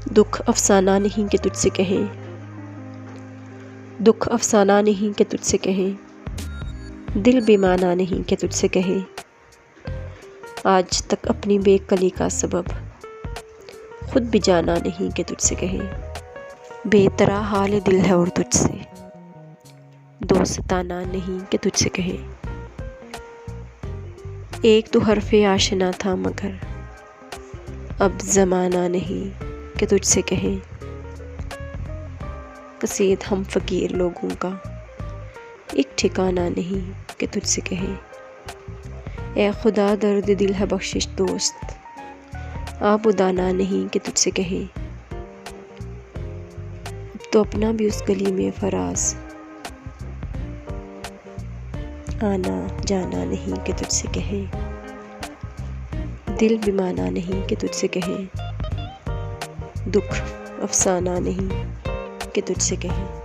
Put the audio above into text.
دکھ افسانہ نہیں کہ تجھ سے کہیں، دکھ افسانہ نہیں کہ تجھ سے کہیں، دل بے معنی نہیں کہ تجھ سے کہیں، آج تک اپنی بے کلی کا سبب خود بھی جانا نہیں کہ تجھ سے کہیں، بے طرح حال دل ہے اور تجھ سے دوستانہ نہیں کہ تجھ سے کہیں، ایک تو حرف آشنا تھا مگر اب زمانہ نہیں کہ تجھ سے کہیں، قصید ہم فقیر لوگوں کا ایک ٹھکانہ نہیں کہ تجھ سے کہیں، اے خدا درد دل ہے بخشش دوست آپ ادانا نہیں کہ تجھ سے کہیں، اب تو اپنا بھی اس گلی میں فراز آنا جانا نہیں کہ تجھ سے کہیں، دل بھی مانا نہیں کہ تجھ سے کہیں، دکھ افسانہ نہیں کہ تجھ سے کہیں۔